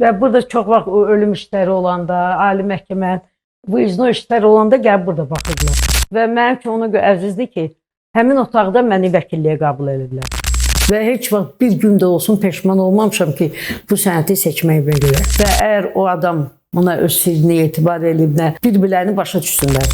Ve burada çok vaxt o ölüm işləri olanda, ali məhkəmənin bu icra işləri olanda gəlib burada baxırdılar. Və mənim üçün ona görə əzizdir ki, həmin otaqda məni vəkilliyə qəbul ediblər. Və heç vaxt bir gün də olsun peşman olmamışam ki, bu sənəti seçməyimə görə. Və əgər o adam ona öz sirrini etibar edib nə bir-birlərini başa düşsünlər.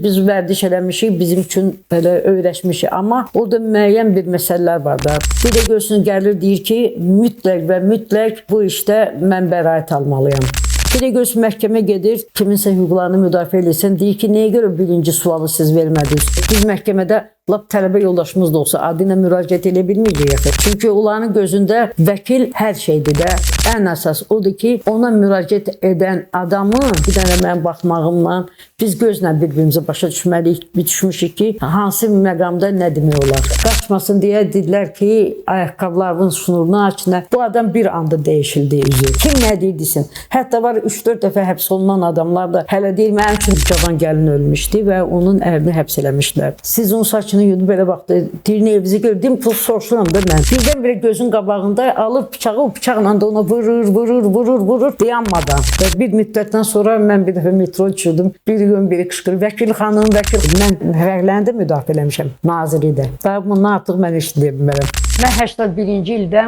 Biz vərdiş eləmişik, bizim üçün belə öyrəşmişik. Amma orada müəyyən bir məsələlər var da. Bir də görsün gəlir deyir ki, mütləq və mütləq bu işdə mən bəraət almalıyam. Bir də görsün məhkəmə gedir, kiminsə hüquqlarını müdafiə edirsən, deyir ki, nəyə görə birinci sualı siz vermədiniz? Biz məhkəmədə lap tələbə yoldaşımız da olsa adı ilə müraciət edə bilməyəcəyik. Çünki onların gözündə vəkil hər şeydir də. Ən əsas odur ki, ona müraciət edən adamı bir dənə mənim baxmağımla biz gözlə bir-birimizi başa düşmüşük ki, hansı məqamda nə demək olar. Qaçmasın deyə dedilər ki, ayaqqabılarının şnurunu aç. Bu adam bir anda dəyişildi üzü. Kim nə deyirdisin? Hətta var 3-4 dəfə həbs olunan adamlar da hələ deyir, mənim üçün cavan gəlin ölmüşdü və onun ərini həbs eləmişlər. Siz onun saçını yudub belə baxdı, deyir, evinizi gördüm, pul soruşuram da mən. Birdən-birə gözün qabağında alıb bıçağı, o bıçaqla da ona vurur, dayanmadan. Və bir müddətdən sonra mən bir dəfə metro uçurdum, bir gün biri qışqırır, vəkil xanım, vəkil. Mən fərqlərini də müdafiə eləmişəm, naziri də. Və bundan artıq mən heç deyə bilmərəm. Mən 81-ci ildə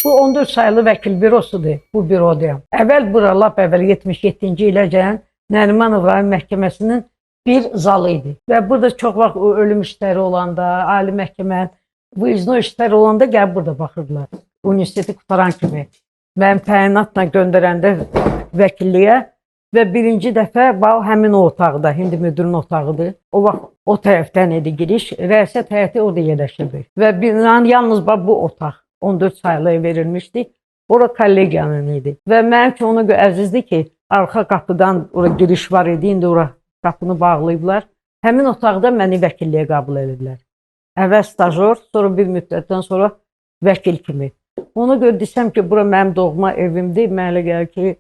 bu 14 sayılı vəkil bürosudur, bu bürodayam. Əvvəl bura, lap əvvəl 77-ci ilə gələn Nərimanov rayon məhkəməsinin bir zalı idi. Və burada çox vaxt o ölüm işləri olanda, ali məhkəmənin bu icra işləri olanda gəlib burada baxırdılar. Universiteti qutaran kimi. Mən təyinatla göndərəndə vəkilliyə və birinci dəfə həmin o otaqda, indi müdürün otağıdır. O vaxt o tərəfdən idi giriş, rəisət həyəti orada yerləşirdi. Və binanın yalnız bu otaq 14 sayılıya verilmişdi. Ora kollegiyanın idi. Və mənim üçün ona görə əzizdir ki, arxa qapıdan ora giriş var idi, indi ora qapını bağlayıblar. Həmin otaqda məni vəkilliyə qəbul ediblər. Əvvəl stajyor, sonra bir müddətdən sonra vəkil kimi. Ona görə desəm ki, bura mənim doğma evimdir, mənə elə gəlir ki,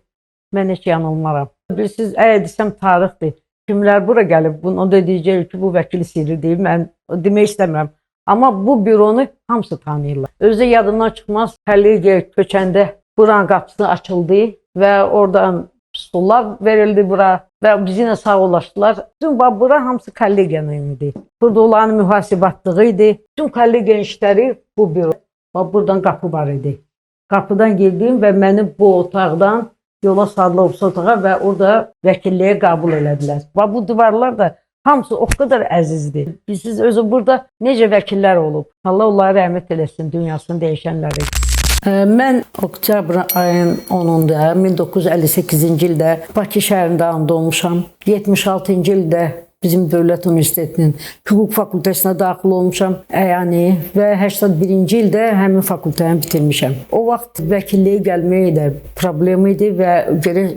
mən heç yanılmaram. Bilirsiniz, əgər desəm tarixdir, kimlər bura gəlib, onu da deyəcək ki, bu vəkil sirri deyil, mən demək istəmirəm. Amma bu büronu hamısı tanıyırlar. Özü yadından çıxmaz, kollegiya köçəndə buranın qapısı açıldı və oradan stullar verildi bura və bizi ilə sağollaşdılar. Bütün bura hamısı kollegiyanın idi. Burada olanın mühasibatlığı idi. Bütün kollegiyanın işləri bu büro. Buradan qapı var idi. Qapıdan girdim və məni bu otaqdan yola saldılar otağa və orada vəkilliyə qəbul elədilər. Bu divarlar da hamısı o qədər əzizdir. Siz özü burada necə vəkillər olub? Allah onları rəhmət eləsin, dünyasını dəyişənləri. Mən oktyabr ayın 10-unda 1958-ci ildə Bakı şəhərində doğmuşam. 76-cı ildə bizim Dövlət Universitetinin hüquq fakültəsinə daxil olmuşam, və 81-ci ildə həmin fakültəni bitirmişəm. O vaxt vəkilliyə gəlmək də problem idi və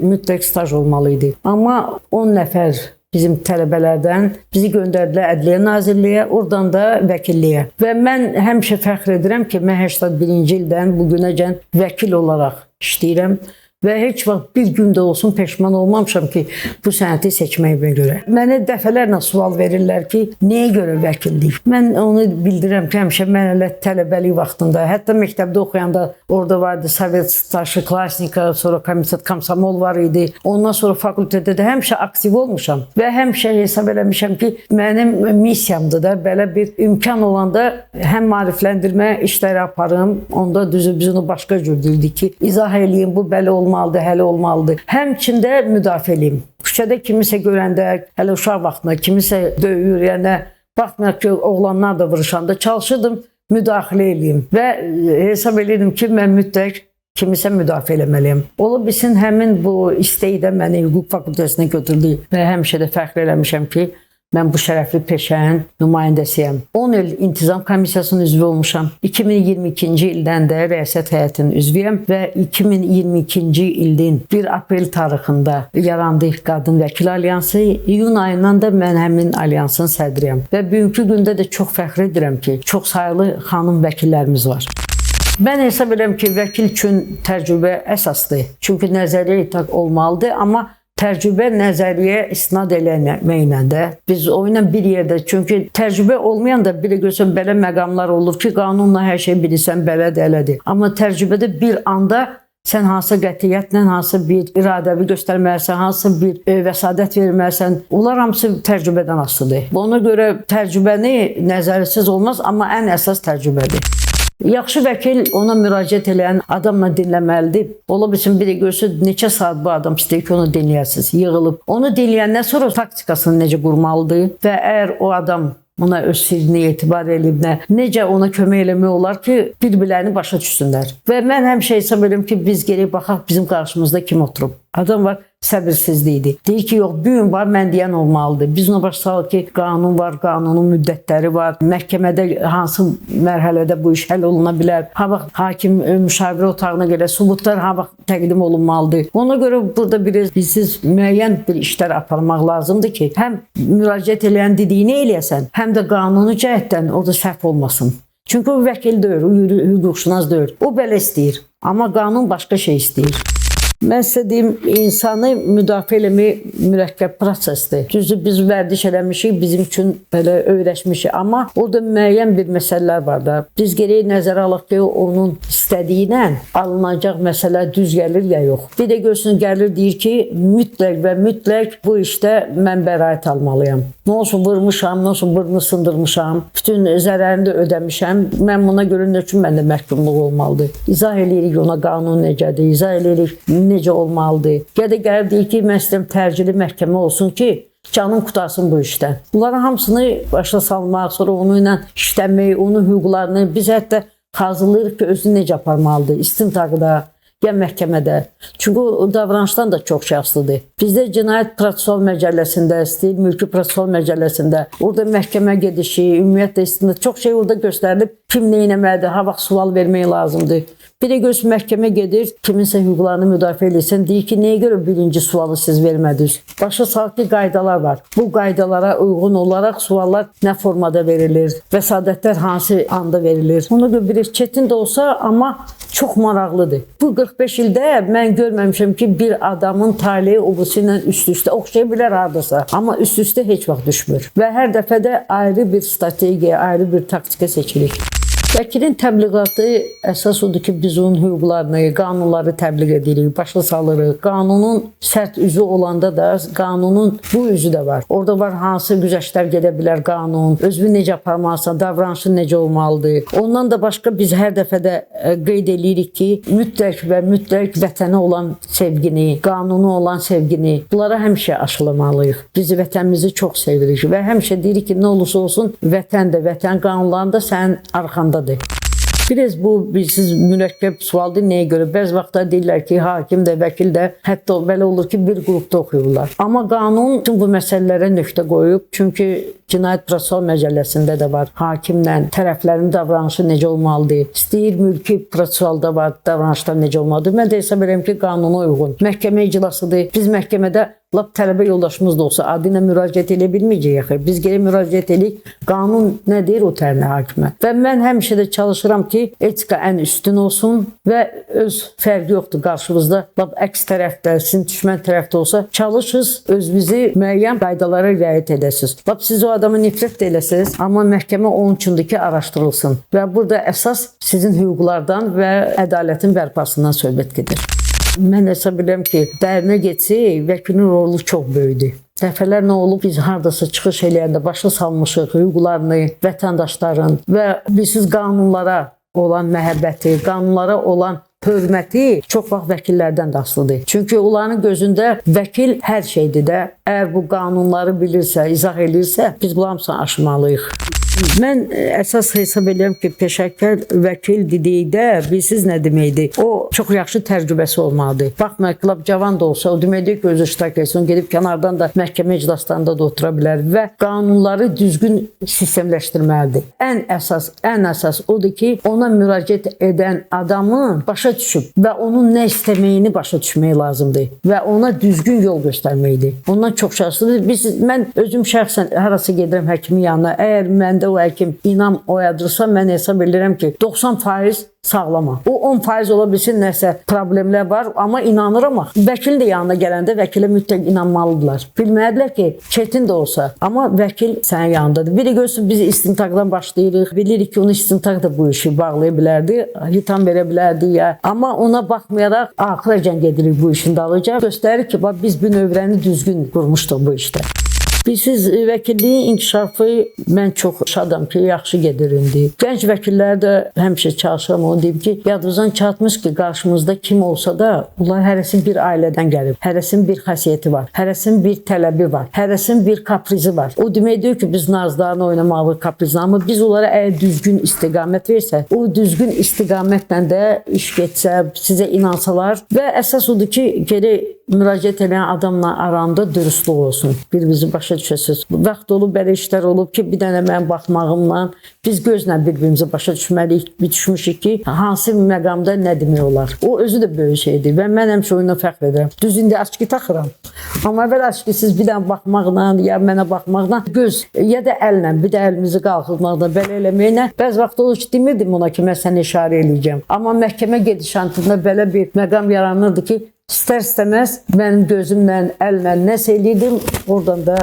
mütləq staj olmalı idi. Amma 10 nəfər bizim tələbələrdən bizi göndərdilər Ədliyyə Nazirliyə, oradan da vəkilliyə. Və mən həmişə fəxr edirəm ki, mən 81-ci ildən bugünəcən vəkil olaraq işləyirəm. Və heç vaxt bir gün də olsun peşman olmamışam ki, bu sənəti seçməyimə görə. Mənə dəfələrlə sual verirlər ki, nəyə görə vəkillik? Mən onu bildirəm ki, həmişə mən elə tələbəlik vaxtında, hətta məktəbdə oxuyanda orada vardı Sovet Starşı Klasnika, sonra Komitet Komsomol var idi. Ondan sonra fakültədə də həmişə aktiv olmuşam və həmişə hesab eləmişəm ki, mənim missiyamdır da belə bir imkan olanda həm maarifləndirmə işləri aparım, onda düzü biz onu başqa cür deyildik ki, izah eləyim, bu belə olmalıdır, hələ olmalıdır. Həmçində müdafiə eləyim. Küçədə kimisə görəndə, hələ uşaq vaxtında kimisə döyür, baxmayaq ki, oğlanlar da vuruşanda çalışırdım, müdaxilə eləyim. Və hesab edirdim ki, mən mütləq kimisə müdafiə eləməliyim. Ola bilsin, həmin bu istəkdə məni hüquq fakültəsinə götürdü və həmişə də fəxr eləmişəm ki, mən bu şərəfli peşənin nümayəndəsiyəm. 10 il İntizam Komissiyasının üzvü olmuşam. 2022-ci ildən də rəisət heyətinin üzvüyəm və 2022-ci ilin 1 aprel tarixində yarandı Qadın Vəkil Alyansı. İyun ayından da mən həmin alyansın sədriyəm. Və bugünkü gündə də çox fəxr edirəm ki, çox sayılı xanım vəkillərimiz var. Mən hesab edirəm ki, vəkil üçün təcrübə əsasdır. Çünki nəzəriyyə itaq olmalıdır, amma təcrübə nəzəriyyə istinad eləməklə də biz o ilə bir yerdə, çünki təcrübə olmayan da bir görsən belə məqamlar olur ki, qanunla hər şey bilirsən, belədir, elədir. Amma təcrübədə bir anda sən hansı qətiyyətlə, hansı bir iradəvi göstərməlisən, hansı bir vəsadət verməlisən, onlar hamısı təcrübədən asılıdır. Ona görə təcrübəni nəzərsiz olmaz, amma ən əsas təcrübədir. Yaxşı vəkil ona müraciət edən adamla dinləməlidir. Ola bilsin bir də görsün neçə saat bu adam istəyir ki, onu dinləyəsiniz, yığılıb. Onu dinləyəndən sonra taktikasını necə qurmalıdır və əgər o adam ona öz sirrini etibar edib, necə ona kömək eləmək olar ki, bir-birlərini başa düşsünlər. Və mən həmişə hesab edirəm ki, biz gerək baxaq bizim qarşımızda kim oturub. Adam var, səbirsizlikdir. Deyir ki, yox, bu gün var, mən deyən olmalıdır. Biz ona başa salıq ki, qanun var, qanunun müddətləri var. Məhkəmədə hansı mərhələdə bu iş həll oluna bilər. Ha vaxt hakim müşavirə otağına görə sübutlar ha vaxt təqdim olunmalıdır. Ona görə burada biz müəyyən bir işlər aparmaq lazımdır ki, həm müraciət edən dediyini eləyəsən, həm də qanuni cəhətdən orada səhv olmasın. Çünki o vəkil deyil, o hüquqşünas deyil. O belə istəyir. Amma qanun başqa şey istəyir. Mən sizə deyim, insanı müdafiə eləmək mürəkkəb prosesdir. Düzdür, biz vərdiş eləmişik, bizim üçün belə öyrəşmişik. Amma orada müəyyən bir məsələlər var da. Biz gərək nəzərə alaq ki, onun istədiyi ilə alınacaq məsələ düz gəlir ya yox. Bir də görsün gəlir deyir ki, mütləq və mütləq bu işdə mən bəraət almalıyam. Nə olsun vurmuşam, nə olsun burnunu sındırmışam, bütün zərərini də ödəmişəm. Mən buna görə nə üçün məndə məhkumluq olmalıdır? İzah eləyirik ona qanun necədir, izah eləyirik necə olmalıdır. Ya da gəlib deyir ki, mən istəyirəm təcili məhkəmə olsun ki, canım qutarsın bu işdən. Bunların hamısını başa salmaq, sonra onu ilə işləmək, onun hüquqlarını biz hətta hazırlayırıq ki, özünü necə aparmalıdır, istintaqda, ya məhkəmədə. Çünki o davranışdan da çox şey asılıdır. Bizdə Cinayət Prosessual Məcəlləsində, Mülki Prosessual Məcəlləsində, orada məhkəmə gedişi, ümumiyyətlə istintaq çox şey orada göstərilib. Kim nə etməlidir, ha vaxt sual vermək lazımdır. Bir də göz məhkəmə gedir, kiminsə hüquqlarını müdafiə edirsən, deyir ki, nəyə görə birinci sualı siz vermədiniz? Başa sal ki, qaydalar var. Bu qaydalara uyğun olaraq suallar nə formada verilir, vəsadətlər hansı anda verilir. Ona görə bir çətin də olsa, amma çox maraqlıdır. Bu 45 ildə mən görməmişəm ki, bir adamın taleyi obusu ilə üst-üstə oxşaya bilər hardasa, amma üst-üstə heç vaxt düşmür. Və hər dəfə də ayrı bir strategiya, ayrı bir taktika seçirik. Vəkilin təbliğatı əsas odur ki, biz onun hüquqlarını, qanunları təbliğ edirik, başa salırıq. Qanunun sərt üzü olanda da qanunun bu üzü də var. Orada var hansı güzəştlər gedə bilər qanun, özünü necə aparmalısan, davranışın necə olmalıdır. Ondan da başqa biz hər dəfə də qeyd edirik ki, mütləq və mütləq vətənə olan sevgini, qanunu olan sevgini, bunlara həmişə aşılamalıyıq. Biz vətənimizi çox sevirik və həmişə deyirik ki, nə olursa olsun, vətən də, vətən qanunlarında sənin arxandadır. Biraz bu siz mürəkkəb sualdır, nəyə görə? Bəzi vaxtlar deyirlər ki, hakim də, vəkil də, hətta belə olur ki, bir qrupda oxuyurlar. Amma qanun bütün bu məsələlərə nöqtə qoyub, çünki Cinayət Prosessual Məcəlləsində də var, hakimlə tərəflərin davranışı necə olmalıdır. İstəyir mülki prosessualda var, davranışlar necə olmalıdır. Mən də hesab edirəm ki, qanuna uyğun. Məhkəmə iclasıdır. Biz məhkəmədə lap tələbə yoldaşımız da olsa adı ilə müraciət edə bilməyəcəyik. Biz geri müraciət edirik. Qanun nə deyir o tərəfə hakimə? Və mən həmişə də çalışıram ki, etika ən üstün olsun və öz fərqi yoxdur qarşımızda. Lap əks tərəfdə, sizin düşmən tərəfdə olsa, çalışız özünüzü müəyyən qaydalara riayət edəsiniz. Lap siz o adamı nifrət də eləsiniz, amma məhkəmə onun üçündür ki, araşdırılsın. Və burada əsas sizin hüquqlardan və ədalətin bərpasından söhbət gedir. Mən hesab edirəm ki, dərinə getsək, vəkilin rolu çox böyükdür. Dəfələr nə olub, biz hardasa çıxış eləyəndə başa salmışıq hüquqlarını, vətəndaşların və bilsiz qanunlara olan məhəbbəti, qanunlara olan hörməti çox vaxt vəkillərdən də asılıdır. Çünki onların gözündə vəkil hər şeydir də. Əgər bu qanunları bilirsə, izah edirsə, biz bu hamısını aşmalıyıq. Mən əsas hesab edirəm ki, peşəkar vəkil dedikdə bilsiz nə deməkdir? O çox yaxşı təcrübəsi olmalıdır. Baxmayaq, lap cavan da olsa, o deməkdir ki, özü iştirak etsin, gedib kənardan da məhkəmə iclaslarında da otura bilər və qanunları düzgün sistemləşdirməlidir. Ən əsas odur ki, ona müraciət edən adamı başa düşüb və onun nə istəməyini başa düşmək lazımdır və ona düzgün yol göstərməkdir. Ondan çox şanslıdır. Mən özüm şəxsən harası gedirəm həkimin yanına, əgər məndə o həkim inam oyadırsa, mən hesab edirəm ki, 90% sağlama. O 10% ola bilsin nəsə problemlər var, amma inanıram. Vəkil də yanına gələndə vəkilə mütləq inanmalıdırlar. Bilməlidirlər ki, çetin də olsa, amma vəkil sənin yanındadır. Biri görsün, biz istintaqdan başlayırıq. Bilirik ki, onu istintaq da bu işi bağlaya bilərdi, hitam verə bilərdi ya. Amma ona baxmayaraq axıracan gedirik bu işin dalıca. Göstərir ki, biz bir növrəni düzgün qurmuşduq bu işdə. Bilsiz, vəkilliyin inkişafı mən çox şadam ki, yaxşı gedir indi. Gənc vəkillər də həmişə çalışıram, onu deyim ki, yadınızdan çatmış ki, qarşımızda kim olsa da, bunlar hərəsinin bir ailədən gəlib, hərəsinin bir xasiyyəti var, hərəsinin bir tələbi var, hərəsinin bir kaprizi var. O demək deyir ki, biz nazlarını oynamalıyıq kaprizini, amma biz onlara əgər düzgün istiqamət versə, o düzgün istiqamətlə də iş getsə, sizə inansalar və əsas odur ki, geri müraciət edən adamla aranda dürüstlük olsun. Bir-birinizi başa düşəsiniz. Vaxt olub, belə işlər olub ki, bir dənə mənim baxmağımla biz gözlə bir-birimizi başa düşməliyik, düşmüşük ki, hansı məqamda nə demək olar. O özü də böyük şeydir və mən həmişə oyuna fəxr edirəm. Düz indi aşkı taxıram. Amma əvvəl aşkı siz bir dənə baxmaqla, ya mənə baxmaqla, göz, ya da əllə, bir də əlimizi qalxırmaqla, belə eləməklə, bəzi vaxt olur ki, demirdim ona ki, mən səni işarə eləyəcəm. Amma məhkəmə gedişantında belə bir məqam yaranırdı ki, İstər-istəməz mənim gözümlə, əllə nəsə eləyirdim, oradan da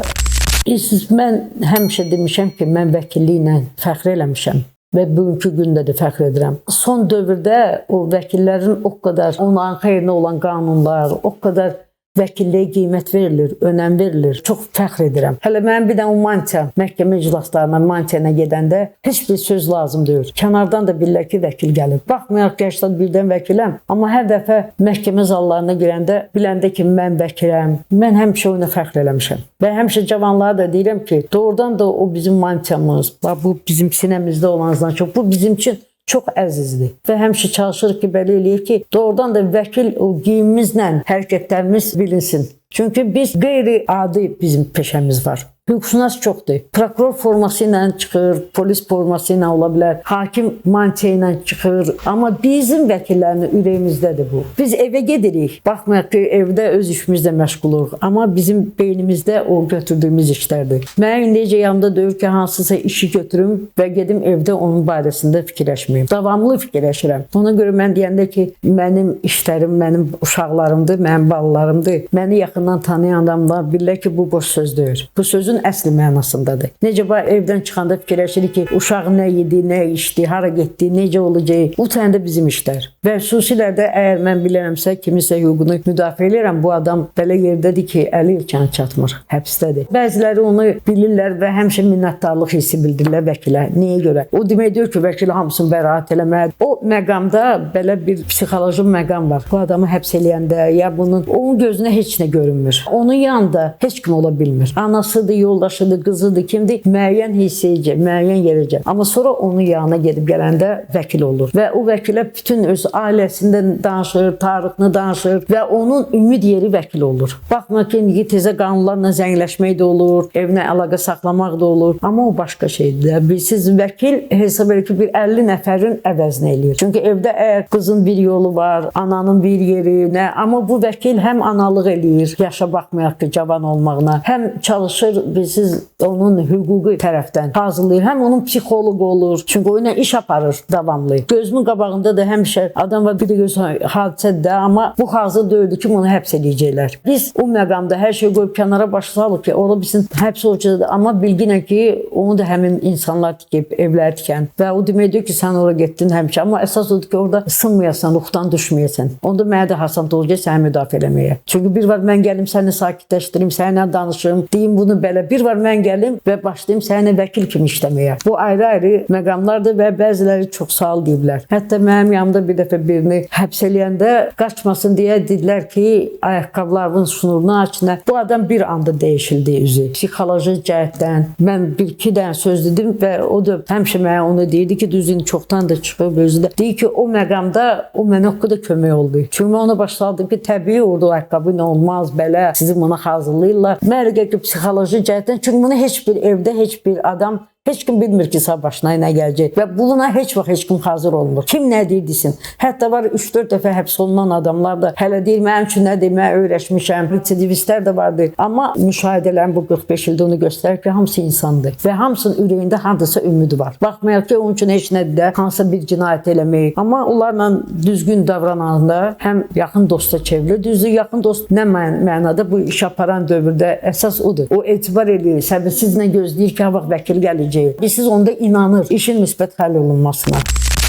mən həmişə demişəm ki, mən vəkilliklə fəxr eləmişəm və bugünkü gündə də fəxr edirəm. Son dövrdə o vəkillərin o qədər, onların xeyrinə olan qanunlar, o qədər vəkilliyə qiymət verilir, önəm verilir. Çox fəxr edirəm. Hələ mənim bir dənə o mantiya, məhkəmə iclaslarına, mantiyana gedəndə heç bir söz lazım deyil. Kənardan da bilirlər ki, vəkil gəlib. Baxmayaq ki, 81-dən vəkiləm, amma hər dəfə məhkəmə zallarına girəndə, biləndə ki, mən vəkiləm, mən həmişə oyuna fəxr eləmişəm. Və həmişə cavanlara da deyirəm ki, doğrudan da o bizim mantiyamız, bu bizim sinəmizdə olanızdan çox, bu bizim üçün çox əzizdir və həmişə çalışırıq ki, belə eləyək ki, doğrudan da vəkil o geyimimizlə hərəkətlərimiz bilinsin. Çünki biz qeyri-adi bizim peşəmiz var. Hüquqşünas çoxdur. Prokuror forması ilə çıxır, polis forması ilə ola bilər, hakim mantiya ilə çıxır. Amma bizim vəkillərin ürəyimizdədir bu. Biz evə gedirik. Baxmayaq ki, evdə öz işimizlə məşğuluq. Amma bizim beynimizdə o götürdüyümüz işlərdir. Mən indicə yanımda deyir ki, hansısa işi götürüm və gedim evdə onun barəsində fikirləşməyim. Davamlı fikirləşirəm. Ona görə mən deyəndə ki, mənim işlərim, mənim uşaqlarımdır, mənim balalarımdır. Məni yaxından tanıyan adamlar bilirlər ki, bu boş söz deyil. Bu sözün əsli mənasındadır. Necə evdən çıxanda fikirləşirik ki, uşaq nə yedi, nə içdi, hara getdi, necə olacaq? Bu tənədə bizim işlər. Və xüsusilə də əgər mən bilirəmsə, kimisə hüququnu müdafiə edirəm, bu adam belə yerdədir ki, əli ilkən çatmır, həbsdədir. Bəziləri onu bilirlər və həmişə minnətdarlıq hissi bildirirlər vəkilə. Niyə görə? O demək deyir ki, vəkil hamısını bəraət eləməlidir. O məqamda belə bir psixoloji məqam var. Bu adamı həbs eləyəndə ya onun gözünə heç nə görünmür. Onun yanında heç kim ola bilmir. Anasıdır, yoldaşıdır, qızıdır, kimdir? Müəyyən hissiyəcək, müəyyən yerəcək. Amma sonra onun yanına gedib gələndə vəkil olur. Və o vəkilə bütün öz ailəsindən danışır, tarixini danışır və onun ümid yeri vəkil olur. Baxma ki, tezə qanunlarla zəngiləşmək də olur, evinə əlaqə saxlamaq da olur. Amma o başqa şeydir. Siz vəkil hesab edir ki, bir 50 nəfərin əvəzini eləyir. Çünki evdə əgər qızın bir yolu var, ananın bir yeri, nə? Amma bu vəkil həm analıq eləyir, yaşa baxmayaq ki, cavan olmağına, həm çalışır, siz onun hüquqi tərəfdən hazırlayır. Həm onun psixoloqu olur. Çünki o ilə iş aparır davamlı. Gözümün qabağında da həmişə adam var, bir də görürsən hadisədir, amma bu hazır deyildi ki, onu həbs edəcəklər. Biz o məqamda hər şey qoyub kənara başlayalım ki, ola bilsin həbs olacaqdır, amma bilginə ki, onu da həmin insanlar tikib, evlər tikən və o deməkdir ki, sən ora getdin həmişə, amma əsas odur ki, orada sınmayasan, ruhdan düşməyəsən. Onda mənə də hasan olacaq səni müdafiə eləməyə. Çünki bir var mən gəlim səni sakitləşdirim, səninlə danışım, deyim bunu belə. Bir var mən gəlim və başlayım səni vəkil kimi işləməyə. Bu ayrı-ayrı məqamlardır və bəziləri çox sağ ol deyiblər. Hətta mənim yanımda bir dəfə birini həbs eləyəndə qaçmasın deyə dedilər ki, ayaqqabılarının şnurunu açına. Bu adam bir anda dəyişildi üzü. Psixoloji cəhətdən mən bir-iki dənə söz dedim və o da həmişə mənə onu deyirdi ki, düzün çoxdan da çıxıb özü də. Deyir ki, o məqamda o mənə o qədər kömək oldu. Çünki mən ona başladım ki, təbii orada ayaqqabı ilə olmaz, belə sizi buna hazırlayırlar. Mən ki, psixoloji cəhətdən, çünki bunu heç bir evdə heç bir adam Heç kim bilmir ki, sağ başına nə gələcək və buna heç vaxt heç kim hazır olmur. Kim nə deyir desin. Hətta var 3-4 dəfə həbs olunan adamlar da hələ deyir, mənim üçün nə demək öyrəşmişəm. Residivistlər də vardı. Amma müşahidələrin bu 45 ildə onu göstərir ki, hamısı insandır və hamısının ürəyində hardasa ümidi var. Baxmayaq ki, onun üçün heç nə də hansısa bir cinayət eləməyib. Amma onlarla düzgün davrananda həm yaxın dosta çevrilir. Düzdür, yaxın dost nə mənada bu iş aparan dövrdə əsas odur. O etibar edir, səbirsizlə gözləyir ki, ha vaxt vəkil gələcək. Siz onda inanır işin müsbət həll olunmasına.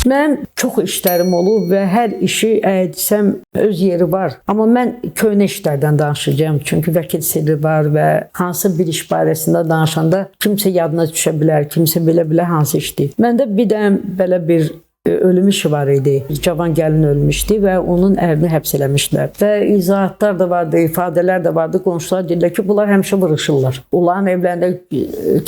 Mən çox işlərim olub və hər işi desəm öz yeri var. Amma mən köhnə işlərdən danışacağım. Çünki vəkil sirri var və hansı bir iş barəsində danışanda kimsə yadına düşə bilər, kimsə bilə hansı işdir. Məndə bir də belə bir ölüm işi var idi. Cavan gəlin ölmüşdü və onun ərini həbs eləmişlər. Və izahatlar da vardı, ifadələr də vardı. Qonşular deyirlər ki, bunlar həmişə vuruşurlar. Onların evlərində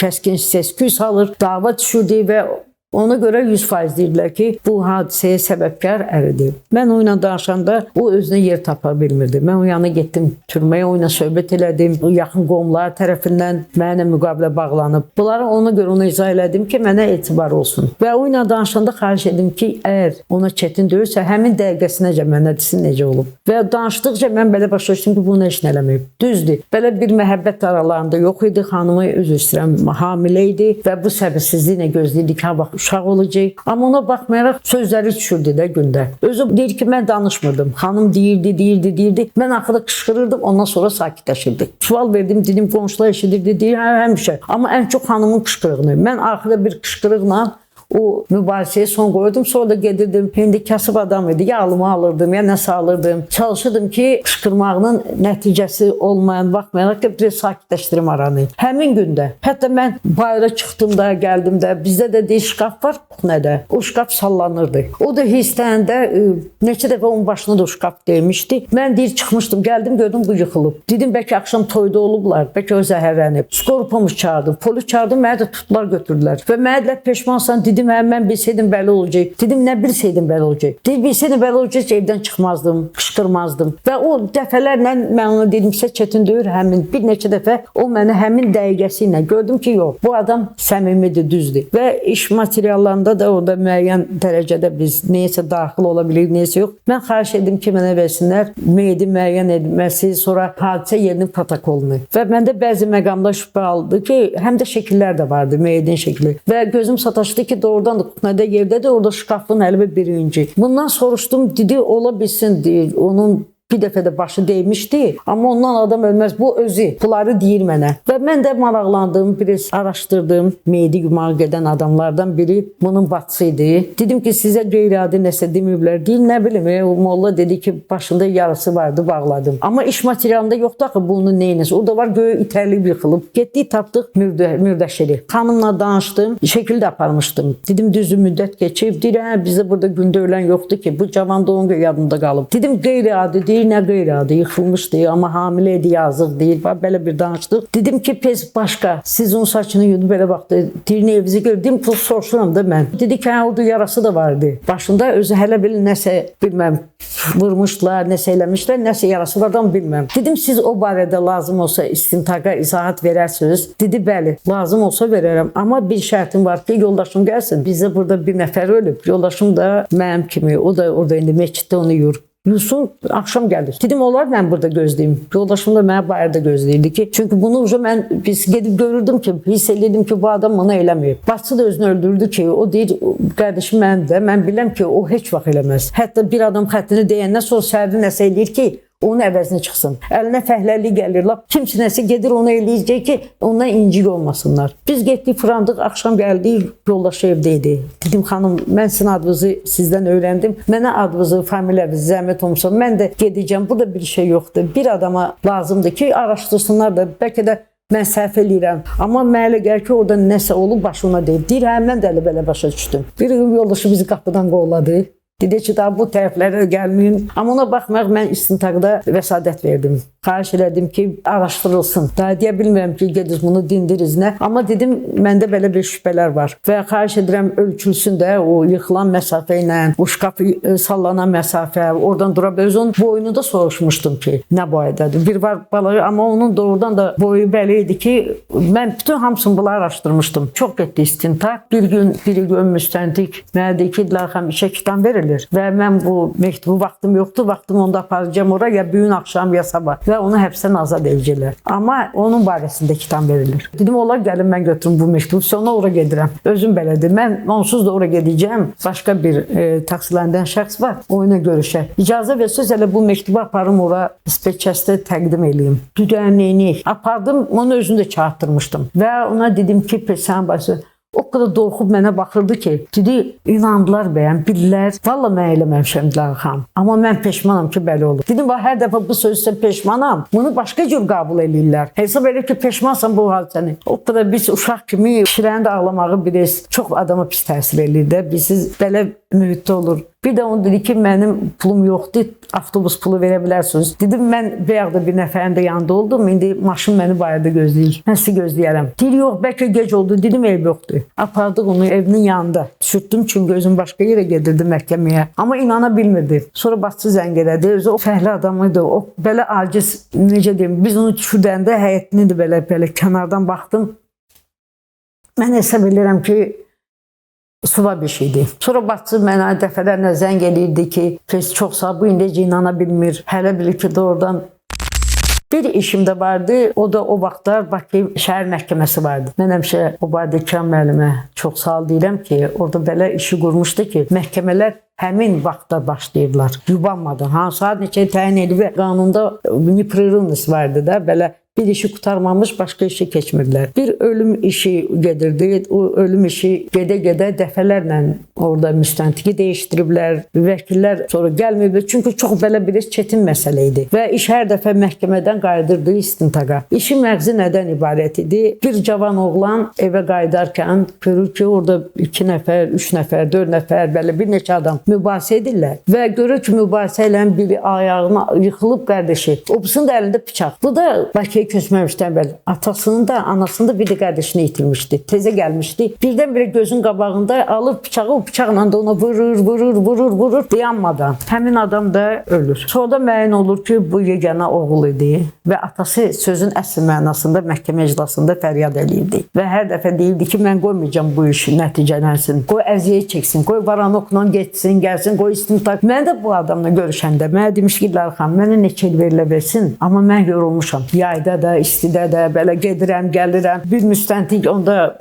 kəskin səs-küy salır, dava düşürdü və ona görə 100% deyirlər ki, bu hadisəyə səbəbkar əridir. Mən onunla danışanda o özünə yer tapa bilmirdi. Mən o yana getdim türməyə, onunla söhbət elədim. O yaxın qohumlar tərəfindən mənimlə müqavilə bağlanıb. Bunları ona görə ona izah elədim ki, mənə etibar olsun. Və onunla danışanda xahiş edim ki, əgər ona çətin deyirsə, həmin dəqiqəsinəcə mənə desin necə olub. Və danışdıqca mən belə başa düşdüm ki, bunu heç nə eləməyib. Düzdür. Belə bir məhəbbət aralarında yox idi. Xanımı üzr istəyirəm, hamilə idi və bu səbirsizliklə gözləyirdi ki, ha vaxt uşaq olacaq. Amma ona baxmayaraq sözləri düşürdü də gündə. Özü deyir ki, mən danışmırdım. Xanım deyirdi. Mən axırda qışqırırdım, ondan sonra sakitləşirdi. Sual verdim, dedim, qonşular eşidirdi, deyir, həmişə. Amma ən çox xanımın qışqırığını. Mən axırda bir qışqırıqla o mübahisəyə son qoyurdum. Sonra da gedirdim. İndi kasıb adam idi. Ya alımı alırdım, ya nəsə alırdım. Çalışırdım ki, qışqırmağının nəticəsi olmayan baxmayaraq ki, bir sakitləşdirim aranı. Həmin gündə. Hətta mən bayıra çıxdım da, gəldim də. Bizdə də deyil, şkaf var kuxnədə. O şkaf sallanırdı. O da hissləndə neçə dəfə onun başına da o şkaf deymişdi. Mən deyir, çıxmışdım, gəldim, gördüm bu yıxılıb. Dedim, bəlkə axşam toyda olublar. Bəlkə o zəhərlənib. Skorupomuş çağırdım. Polis çağırdım, mənə də tutdular, götürdülər. Və mənə də peşmansan, dedim, mən bilsəydim belə olacaq. Dedim, nə bilsəydim belə olacaq. Dedim, bilsəydim belə olacaq ki, evdən çıxmazdım, qışqırmazdım. Və o dəfələrlə mən ona dedim, sizə çətin deyir, həmin bir neçə dəfə o mənə həmin dəqiqəsi ilə gördüm ki, yox, bu adam səmimidir, düzdür. Və iş materiallarında da orada müəyyən dərəcədə biz neyəsə daxil ola bilirik, neyəsə yox. Mən xahiş edim ki, mənə versinlər meyidi müəyyən edilməsi, sonra hadisə yerinin protokolunu. Və məndə bəzi məqamda şübhə aldı ki, həm də şəkillər də vardı, meyidin şəkli. Və gözüm sataşdı ki, doğrudan da kuxnədə yerdədir, orada şkafın əli və birinci. Bundan soruşdum, dedi, ola bilsin, deyir, onun bir dəfə də başı deymişdi, amma ondan adam ölməz. Bu özü, bunları deyir mənə. Və mən də maraqlandım, biraz araşdırdım. Meyidi yumağa gedən adamlardan biri bunun bacısı idi. Dedim ki, sizə qeyri-adi nəsə deməyiblər. Deyil, nə bilim, o molla dedi ki, başında yarısı vardı, bağladım. Amma iş materialında yoxdur axı bunun neynəsi. Orada var, göğü itərliyib yıxılıb. Getdik, tapdıq mürdəşiri. Xanımla danışdım, şəkil də aparmışdım. Dedim, düzü müddət keçib. Deyir, hə, bizdə burada gündə ölən yoxdur ki, bu cavan doğum yadımda qalıb. Dedim, qeyri-adi deyir, nə qeyri-adi, yıxılmışdı, amma hamilə idi, yazıq deyil. Belə bir danışdıq. Dedim ki, pes başqa, siz onun saçını yudu, belə baxdı. Deyir, evinizi gördüm, pul soruşuram da mən. Dedi ki, hə, orada yarası da vardı. Başında özü hələ bil nəsə, bilməm, vurmuşlar, nəsə eləmişlər, nəsə yarası var da bilməm. Dedim, siz o barədə lazım olsa istintaqa izahat verərsiniz. Dedi, bəli, lazım olsa verərəm. Amma bir şərtim var ki, yoldaşım gəlsin. Bizdə burada bir nəfər ölüb. Yoldaşım da mənim kimi, o da orada indi məsciddə onu yuyur. Yusuf axşam gəlir. Dedim, olar mən burada gözləyim. Yoldaşım da mənə bayırda gözləyirdi ki, çünki bunu mən gedib görürdüm ki, hiss edirdim ki, bu adam ona eləməyib. Bacısı da özünü öldürdü ki, o deyir, qardaşım mənim də, mən biləm ki, o heç vaxt eləməz. Hətta bir adam xəttini deyəndən sonra səhərdə nəsə eləyir ki, onun əvəzinə çıxsın. Əlinə fəhləlik gəlir. Kimsə nəsə gedir onu eləyəcək ki, ondan incik olmasınlar. Biz getdik, fırandıq, axşam gəldik, yoldaşı evdə idi. Dedim, xanım, mən sizin adınızı sizdən öyrəndim. Mənə adınızı, familiyanızı zəhmət olmasa, mən də gedəcəm. Burada bir şey yoxdur. Bir adama lazımdır ki, araşdırsınlar da, bəlkə də mən səhv eləyirəm. Amma mənə gəlir ki, orada nəsə olub, başıma deyib. Deyir, hə, mən də elə belə başa düşdüm. Bir gün yoldaşı bizi qapıdan qovladı. Dedi ki, daha bu tərəflərə gəlməyin. Amma ona baxmayaraq mən istintaqda vəsadət verdim. Xahiş elədim ki, araşdırılsın. Daha deyə bilmirəm ki, gediniz bunu dindiriz nə. Amma dedim, məndə belə bir şübhələr var. Və xahiş edirəm, ölçülsün də o yıxılan məsafə ilə, o şkafı sallanan məsafə, oradan dura biliriz. Onun boyunu da soruşmuşdum ki, nə boydadır. Bir var balığı, amma onun doğrudan da boyu belə idi ki, mən bütün hamısını bunları araşdırmışdım. Çox getdi istintaq. Bir gün müstəntiq mənə deyir ki, Dilarxanım, işə kitab verilir. Və mən bu məktubu vaxtım yoxdur, vaxtım onda aparacağım ora, ya bugün axşam, ya sabah. Və onu həbsdən azad edəcəklər. Amma onun barəsində kitab verilir. Dedim, olar gəlin mən götürüm bu məktubu, sonra ora gedirəm. Özüm belədir. Mən onsuz da ora gedəcəm. Başqa bir təqsirlənən şəxs var. O ilə görüşək. İcazə versəz elə bu məktubu aparım ora spesialistə təqdim eləyim. Düzənliyini apardım, onu özünü də çağırtdırmışdım. Və ona dedim ki, sən başa o qədər qorxub mənə baxırdı ki, dedi, inandılar bəyəm, bildilər. Valla mən eləməmişəm Dilarxanım. Amma mən peşmanam ki, belə olur. Dedim, hər dəfə bu sözü peşmanam. Bunu başqa cür qəbul edirlər. Hesab elə ki, peşmansan bu hadisəni. O qədər biz uşaq kimi kişilərin də ağlamağı bilirsiniz. Çox adama pis təsir edir də. Biz belə mühitdə olur. Bir də onu dedi ki, mənim pulum yoxdur, avtobus pulu verə bilərsiniz. Dedim, mən bayaq da bir nəfərin də yanında oldum, indi maşın məni bayırda gözləyir. Mən sizi gözləyərəm. Deyir, yox, bəlkə gec oldu. Dedim, ev yoxdur. Apardıq onu evinin yanında. Düşürtdüm, çünki özüm başqa yerə gedirdi məhkəməyə. Amma inana bilmirdi. Sonra başçı zəng elədi. Özü o fəhli adam idi. O belə aciz, necə deyim, biz onu düşürdəndə həyətini də belə kənardan baxdım. Mən hesab edirəm ki, suva bir şeydir. Sonra başçı mənə dəfələrlə zəng eləyirdi ki, kes çox sağ, bu indicə inana bilmir. Hələ bilir ki, doğrudan bir işim də vardı. O da o vaxtlar Bakı şəhər məhkəməsi vardı. Mən həmişə o barədə İkram müəllimə çox sağ ol deyirəm ki, orada belə işi qurmuşdu ki, məhkəmələr həmin vaxtda başlayırlar. Yubanmadan. Hansı saat neçə təyin edib və qanunda непрерывность vardı da, belə bir işi qurtarmamış başqa işə keçmirdilər. Bir ölüm işi gedirdi. O ölüm işi gedə-gedə dəfələrlə orada müstəntiqi dəyişdiriblər. Vəkillər sonra gəlməyiblər. Çünki çox belə bir çətin məsələ idi. Və iş hər dəfə məhkəmədən qayıdırdı istintaqa. İşin məğzi nədən ibarət idi? Bir cavan oğlan evə qayıdarkən görür ki, orada 2 nəfər, 3 nəfər, 4 nəfər, belə bir neçə adam mübahisə edirlər. Və görür ki, mübahisə ilə biri ayağına yıxılıb qardaşı. Obsinin da əlində bıçaq. Bu da Bakıya köçməmişdən əvvəl atasının da, anasının da bir də qardaşını itirmişdi. Tezə gəlmişdi. Birdən-birə gözün qabağında alır bıçağı, o bıçaqla da ona vurur, dayanmadan. Həmin adam da ölür. Sonra da müəyyən olur ki, bu yeganə oğul idi və atası sözün əsl mənasında məhkəmə iclasında fəryad eləyirdi. Və hər dəfə deyirdi ki, mən qoymayacağam bu iş nəticələnsin. Qoy əziyyət çəksin, qoy varanokla getsin, gəlsin, qoy istintaq. Mən də bu adamla görüşəndə mənə demiş ki, Dilarxanım, mənə neçə il verilə versin, amma mən yorulmuşam. Yayda da, istidə də, belə gedirəm, gəlirəm. Bir müstəntiq onda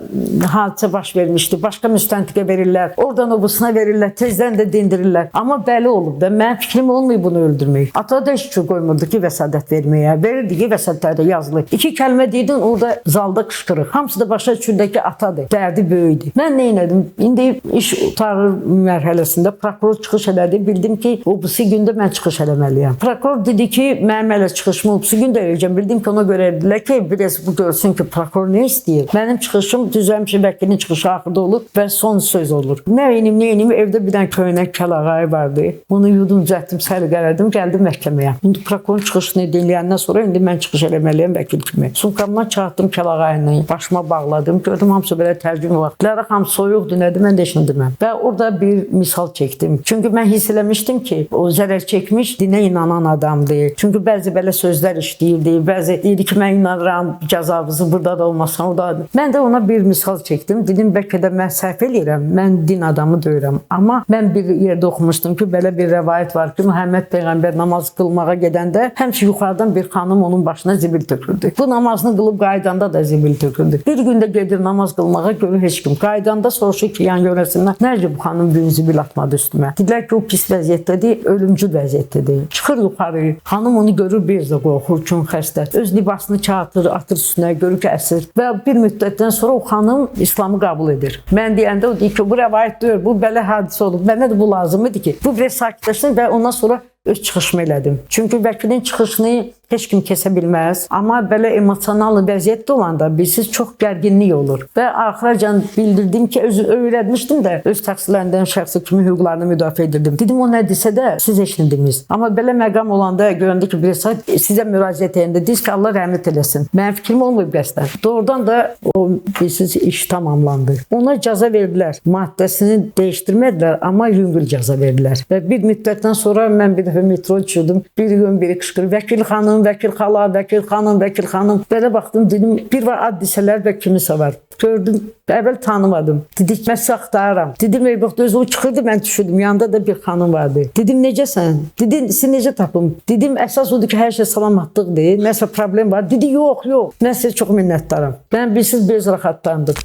hadisə baş vermişdi. Başqa müstəntiqə verirlər. Oradan obusuna verirlər. Tezdən də dindirirlər. Amma belə olub da, mən fikrim olmayıb bunu öldürmək. Ata da heç ki qoymurdu ki, vəsadət verməyə. Verirdi ki, vəsadətlərdə yazılı. 2 kəlmə deydin, orada zalda qışqırıq. Hamısı da başa düşürdü ki, atadır. Dərdi böyüdü. Mən nə elədim? İndi iş utarır mərhələsində prokuror çıxış elədi. Bildim ki, obusi gündə mən çıxış eləməliyəm. Prokuror dedi ki, mənim elə çıxışımı obusi gündə eləyəcəm. Bildim ki, ona görə dedilər ki, biraz bu görsün ki, prokuror nə istəyir. Mənim çıxışım düzəlmişim, vəkilin çıxışı axırda olur və son söz olur. Nə enim, evdə bir dənə köynək kəlağayı vardı. Onu yudum, düzəltdim, səliqələdim, gəldim məhkəməyə. İndi prokurorun çıxışını dinləyəndən sonra indi mən çıxış eləməliyəm vəkil kimi. Sumkamdan çağırdım kəlağayını, başıma bağladım, gördüm hamısı belə tərcümə var. Dilarxanım soyuqdur, nədir, mən də heç nə deməm. Və orada bir misal çəkdim. Çünki mən hiss eləmişdim ki, o zərər çəkmiş dinə inanan adamdır. Çünki bəzi belə sözlər işləyirdi, bəzi deyirdi ki, mən inanıram, cəzavızı burada da olmasın, orada. Mən də ona bir misal çəkdim. Dedim, bəlkə də mən səhv eləyirəm, mən din adamı deyirəm. Amma mən bir yerdə oxumuşdum ki, belə bir rəvayət var ki, Məhəmməd Peyğəmbər namaz qılmağa gedəndə həmişə yuxarıdan bir xanım onun başına zibil tökürdü. Bu namazını qılıb qaydanda da zibil tökürdü. Bir gündə gedir namaz qılmağa, görür heç kim. Qaydanda soruşur ki, yan yörəsindən, necə bu xanım gün zibil atmadı üstümə? Dedilər ki, o pis vəziyyətdədir, ölümcül vəziyyətdədir. Çıxır yuxarı, xanım onu görür, bir də qorxur, çünki xəstə. Öz libasını çatır, atır üstünə, görür ki, əsir. Və bir müddətdən sonra o xanım İslamı qəbul edir. Mən deyəndə o deyir ki, bu rəvayət deyir, bu belə hadisə olub. Mənə də bu lazım idi ki, bu biraz sakitləşsin və ondan sonra öz çıxışımı elədim. Çünki vəkilin çıxışını heç kim kəsə bilməz. Amma belə emosional vəziyyətdə olanda bilsiz çox gərginlik olur. Və axıracan bildirdim ki, öyrətmişdim də öz təqsirləndirilən şəxsi kimi hüquqlarını müdafiə edirdim. Dedim o nə desə də siz eşitdiniz. Amma belə məqam olanda görəndə ki, bir saat sizə müraciət edəndə deyir ki, Allah rəhmət eləsin. Mənim fikrim olmayıb qəsdən. Doğrudan da o bilsiz iş tamamlandı. Ona cəza verdilər. Maddəsini dəyişdirmədilər, amma yüngül cəza verdilər. Və bir müddətdən sonra mən bir dəfə metro düşürdüm. Bir gün biri qışqırır, vəkil xanım, vəkil xala, vəkil xanım, vəkil xanım. Belə baxdım, dedim, bir var hadisələr və kimisə var. Gördüm, əvvəl tanımadım. Dedik, mən sizi axtarıram. Dedim, bax, özü o çıxırdı, mən düşürdüm. Yanında da bir xanım vardı. Dedim, necəsən? Dedim, sizi necə tapım? Dedim, əsas odur ki, hər şey salamatlıqdır. Nəsə problem var. Dedi, yox, yox. Mən sizə çox minnətdaram. Mən bilsiz, bir rahatlandım.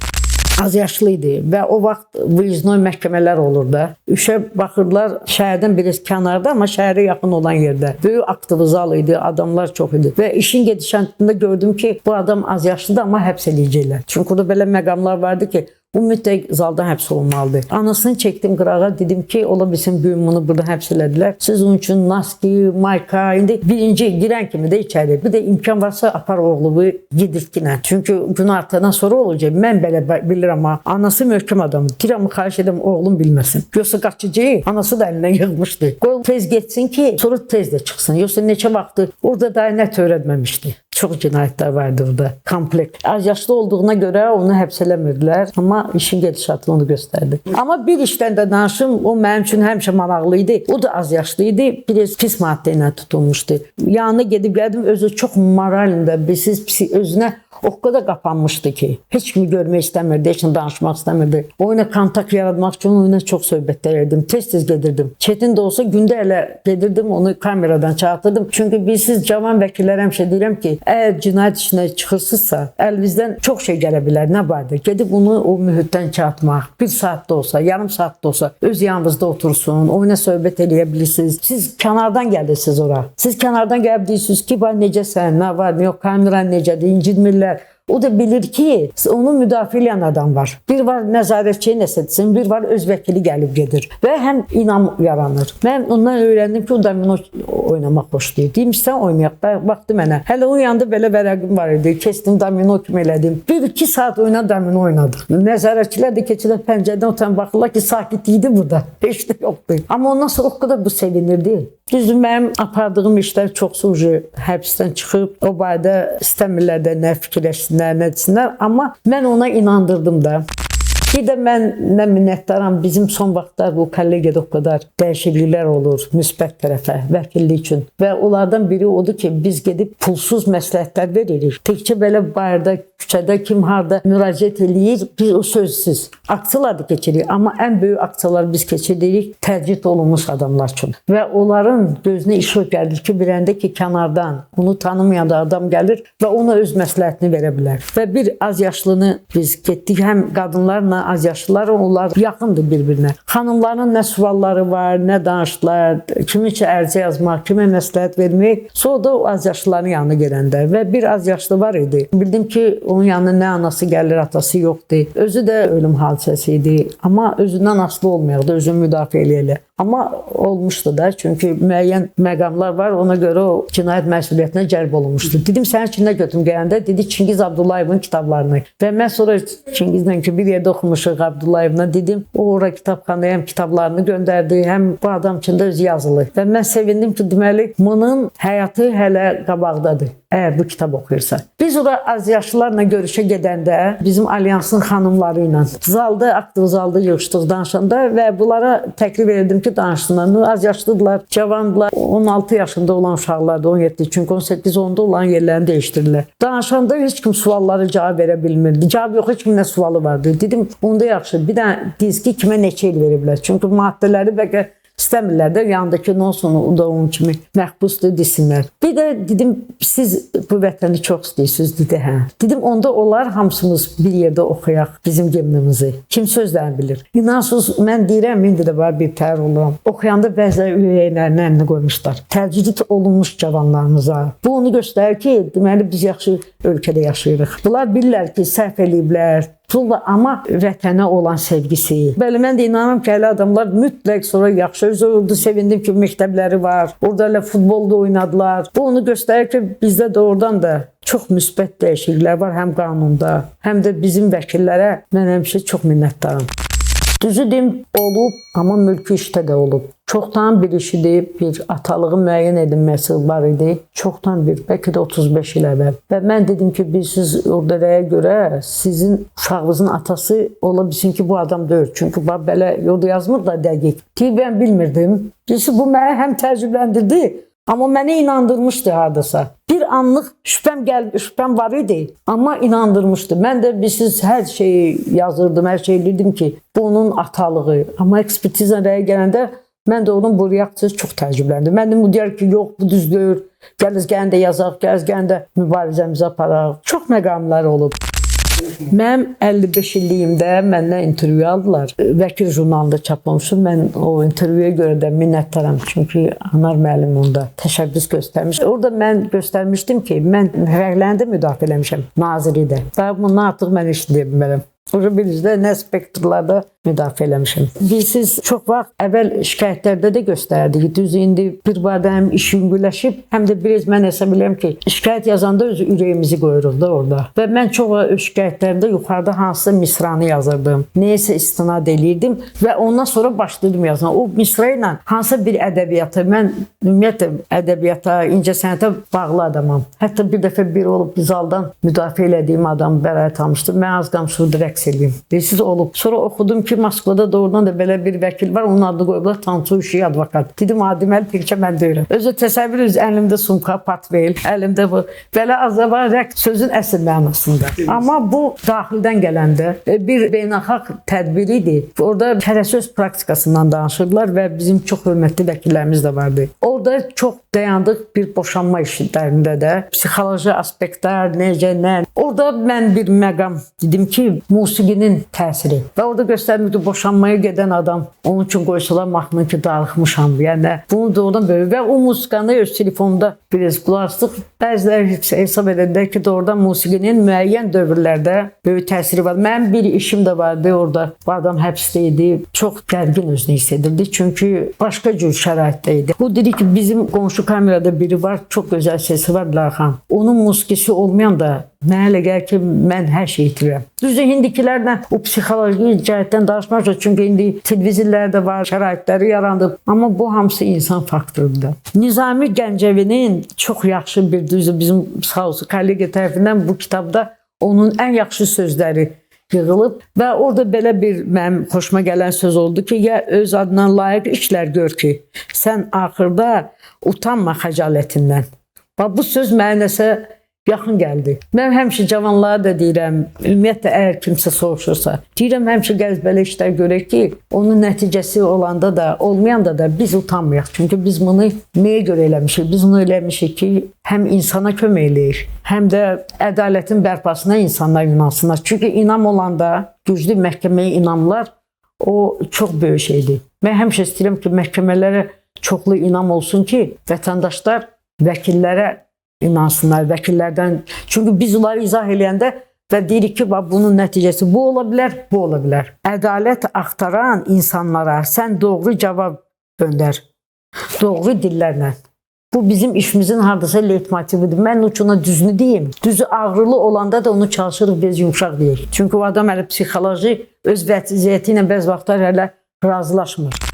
Az yaşlı idi və o vaxt vyeznoy məhkəmələr olur da. Üşə baxırlar şəhərdən biraz kənarda, amma şəhərə yaxın olan yerdə. Böyük aktiv zal idi, adamlar çox idi. Və işin gedişatında gördüm ki, bu adam az yaşlıdır, amma həbs eləyəcəklər. Çünki orada belə məqamlar vardı ki, bu mütləq zaldan həbs olunmalıdır. Anasını çəkdim qırağa, dedim ki, ola bilsin bu gün bunu burada həbs elədilər. Siz onun üçün naski, mayka, indi birinci girən kimi də içəri. Bir də imkan varsa apar oğlumu yedirtkinə. Çünki gün artadan sonra olacaq. Mən belə bilirəm amma anası möhkəm adamdır. Deyirəm, xahiş edirəm oğlum bilməsin. Yoxsa qaçıcı, anası da əlindən yığmışdı. Qoy tez getsin ki, sonra tez də çıxsın. Yoxsa neçə vaxtı orada da nə törətməmişdi. Çox cinayətlər vardı burada. Kompleks. Az yaşlı olduğuna görə onu həbs eləmirdilər. Amma işin gedişatı onu göstərdi. Amma bir işdən də danışım, o mənim üçün həmişə maraqlı idi. O da az yaşlı idi. Biraz pis maddə ilə tutulmuşdu. Yanına gedib gəldim, özü çox moralində, bilsiz, özünə o qədər qapanmışdı ki, heç kimi görmək istəmirdi, heç kimi danışmaq istəmirdi. Oyuna kontakt yaratmaq üçün oyuna çox söhbətlər edirdim. Tez-tez gedirdim. Çetin də olsa gündə elə gedirdim, onu kameradan çağırtırdım. Çünki bilsiz, cavan vəkillər həmişə deyirəm ki, əgər cinayət işinə çıxırsınızsa, əlinizdən çox şey gələ bilər. Nə barədə? Gedib onu o mühitdən çıxartmaq. Bir saat da olsa, yarım saat da olsa öz yanınızda otursun, oyuna söhbət eləyə bilirsiniz. Siz kənardan gəlirsiniz ora. Siz kənardan gəlib deyirsiniz ki, necəsən, nə var, yox, kameran necədir, incidmirlər. O da bilir ki, onu müdafiə edən adam var. Bir var nəzarətçiyə nəsə etsin, bir var öz vəkili gəlib gedir. Və həm inam yaranır. Mən ondan öyrəndim ki, o domino oynamaq xoşlayır. Deyim, sən oynayaq. Baxdı mənə. Hələ o yanında belə vərəqim var idi. Kesdim, domino kimi elədim. 1-2 saat domino oynadıq. Nəzarətçilər də keçirlər pəncərədən oturan baxırlar ki, sakitlikdir burada. Heç də yoxdur. Amma ondan sonra o qədər bu sevinirdi. Düzdür, mənim apardığım işlər çoxsu həbsdən çıxıb, o barədə istəmirlər də nə fikirləşsinlər, nə desinlər. Amma mən ona inandırdım da. Bir də mən nə minnətdaram, bizim son vaxtlar bu kollegiyada o qədər dəyişikliklər olur, müsbət tərəfə, vəkillik üçün. Və onlardan biri odur ki, biz gedib pulsuz məsləhətlər veririk. Təkcə belə barədə, küçədə kim harda müraciət eləyir, biz o sözsüz. Aksiyalar da keçirik, amma ən böyük aksiyalar biz keçiririk tərcih olunmuş adamlar üçün. Və onların gözünə işıq gəlir ki, biləndə ki, kənardan onu tanımayan da adam gəlir və ona öz məsləhətini verə bilər. Və bir az yaşlını biz getdik, həm qadınlarla az yaşlılar, onlar yaxındır bir-birinə. Xanımların nə sualları var, nə danışdılar, kimiçə ərizə yazmaq, kimə məsləhət vermək. Sonra da o az yaşlıların yanına gələndə və bir az yaşlı var idi. Bildim ki, onun yanına nə anası gəlir, atası yoxdur. Özü də ölüm hadisəsi idi. Amma özündən asılı olmayaqdı, özünü müdafiə eləyələ. Amma olmuşdu da, çünki müəyyən məqamlar var, ona görə o cinayət məsuliyyətinə cəlb olunmuşdu. Dedim, sənin üçün nə götürüm gələndə? Dedi, Çingiz Abdullayevin kitablarını. Və mən sonra Çingizlə ki, bir yerdə oxumuşuq Abdullayevna, dedim, o ora kitabxanaya həm kitablarını göndərdi, həm bu adam üçün də özü yazılı. Və mən sevindim ki, deməli, bunun həyatı hələ qabaqdadır. Əgər bu kitab oxuyursa. Biz ora az yaşlılarla görüşə gedəndə bizim alyansın xanımları ilə zalda, aktiv zalda yığışdıq danışanda və bunlara təklif verdim ki, danışsınlar. Az yaşlıdırlar, cavandılar, 16 yaşında olan uşaqlardır, 17, çünki 18-10'da olan yerlərini dəyişdirirlər. Danışanda heç kim sualları cavab verə bilmirdi. Cavab yox, heç kim nə sualı vardı. Dedim, onda yaxşı, bir dənə dizgi kimə neçə il veriblər. Çünki maddələri bəlkə İstəmirlər də yanındakı nə olsun, o da onun kimi məhbusdur desinlər. Bir də dedim, siz bu vətəni çox istəyirsiniz, dedi, hə. Dedim, onda onlar hamısımız bir yerdə oxuyaq bizim gemimizi. Kim sözlərini bilir. İnansız, mən deyirəm, indi də var bir təhər oluram. Oxuyanda bəzən ürəklərini əlinə qoymuşlar. Təcrid olunmuş cavanlarımıza. Bu onu göstərir ki, deməli biz yaxşı ölkədə yaşayırıq. Bunlar bilirlər ki, səhv eləyiblər, Tulla amma vətənə olan sevgisi. Bəli, mən də inanıram ki, elə adamlar mütləq sonra yaxşı oldu. Sevindim ki, məktəbləri var. Orada elə futbolda oynadılar. Bu onu göstərir ki, bizdə doğrudan da çox müsbət dəyişikliklər var, həm qanunda, həm də bizim vəkillərə mən həmişə çox minnətdaram. Düzü deyim, olub, amma mülki işdə də olub. Çoxdan bir işidir, bir atalığı müəyyən edilməsi var idi. Çoxdan bir, bəlkə də 35 il əvvəl. Və mən dedim ki, siz orada rəyə görə sizin uşağınızın atası ola bilsin ki, bu adam deyil. Çünki belə yolda yazmır da dəqiq. Ki, mən bilmirdim. Bu mənə həm təcrübələndirdi, amma mənə inandırmışdı hardasa. Bir anlıq şübhəm var idi, amma inandırmışdı. Mən də siz hər şeyi yazırdım, hər şeyi bilirdim ki, bu onun atalığı. Amma ekspertiza rəyə gələndə mən də onun bu reaksiyası çox təəccübləndim. Mən də deyər ki, yox, bu düzdür. Gəlin də yazaq, gəlin də mübarizəmizi aparaq. Çox məqamlar olub. Mənim 55 illiyimdə məndən intervyu aldılar. Vəkil jurnalında çaplamışım. Mən o intervyuya görə də minnətdaram. Çünki Anar müəllim onda təşəbbüs göstərmiş. Orada mən göstərmişdim ki, mən fərqlərini də müdafiə eləmişəm, naziri də. Və bundan artıq mən heç deyə bilmərəm. Orada birinizdə nə spektrlarda müdafiə eləmişim. Biz çox vaxt əvvəl şikayətlərdə də göstərdik. Düz indi bir barədə həm iş yüngülləşib, həm də biraz mən hesab edirəm ki, şikayət yazanda öz ürəyimizi qoyuruq da orada. Və mən çox şikayətlərdə yuxarıda hansısa misranı yazırdım. Neysə istinad eləyirdim və ondan sonra başladım yazma. O misra ilə hansısa bir ədəbiyyata, mən ümumiyyətlə ədəbiyyata, incəsənətə bağlı adamam. Hətta bir dəfə bir olub zaldan müdafiə elədiyim adam bəraət almışdı. Mən az qalmışdı rəqs eləyim. Siz olub. Sonra oxudum ki, Moskvada doğrudan da belə bir vəkil var. Onun adını qoyublar Tansu Uşi advokat. Dedim, deməli təkcə mən deyirəm. Özü təsəvvür edin, əlimdə sumka, patvel, əlimdə bu. Belə azaba rəqs sözün əsl mənasında. Amma bu daxildən gələndə bir beynəlxalq tədbir idi. Orada kərəsöz praktikasından danışırdılar və bizim çox hörmətli vəkillərimiz də vardı. Orada çox dayandıq bir boşanma işlərində də. Psixoloji aspektlər, necə, nə. Orada mən bir məqam dedim ki, musiqinin təsiri. Və orada göstərmirdi boşanmaya gedən adam. Onun üçün qoysalar mahnını ki, darıxmışam. Yəni, bunu doğrudan böyle. Və o musiqanı öz telefonunda biraz qulaqsıq. Bəziləri hesab edəndə ki, doğrudan musiqinin müəyyən dövrlərdə böyük təsiri var. Mənim bir işim də vardı orada. Bu adam həbsdə idi. Çox gərgin özünü hiss edirdi. Çünki başqa cür şəraitdə idi. Bu dedi ki, bizim qonşu kamerada biri var. Çox gözəl sesi var, Larxan. Onun musiqisi olmayan da mənə elə gəlir ki, mən hər şey itirirəm. Düzdür, indikilərlə o psixoloji cəhətdən danışmazıq. Çünki indi televizorlarda var, şəraitləri yaranıb. Amma bu hamısı insan faktorudur. Nizami Gəncəvinin çox yaxşı bir düzdür. Bizim sağ olsun kollega tərəfindən bu kitabda onun ən yaxşı sözləri yığılıb və orada belə bir mənim xoşuma gələn söz oldu ki, ya öz adına layiq işlər gör ki, sən axırda utanma xəcalətindən. Bu söz mənə nəsə yaxın gəldi. Mən həmişə cavanlara da deyirəm, ümumiyyətlə əgər kimsə soruşursa, deyirəm həmişə gəl belə işlər görək ki, onun nəticəsi olanda da, olmayanda da biz utanmayaq. Çünki biz bunu nəyə görə eləmişik? Biz bunu eləmişik ki, həm insana kömək eləyir, həm də ədalətin bərpasına insanlar inansınlar. Çünki inam olanda, güclü məhkəməyə inamlar, o çox böyük şeydir. Mən həmişə istəyirəm ki, məhkəmələrə çoxlu inam olsun ki, vətəndaşlar vəkillərə inansınlar, vəkillərdən. Çünki biz onları izah eləyəndə və deyirik ki, bunun nəticəsi bu ola bilər, bu ola bilər. Ədalət axtaran insanlara sən doğru cavab göndər. Doğru dillərlə. Bu bizim işimizin hardasa leytmotividir. Mən uçuna düzünü deyim. Düzü ağrılı olanda da onu çalışırıq biz yumuşaq deyək. Çünki o adam hələ psixoloji öz vəziyyəti ilə bəzi vaxtlar hələ razılaşmır.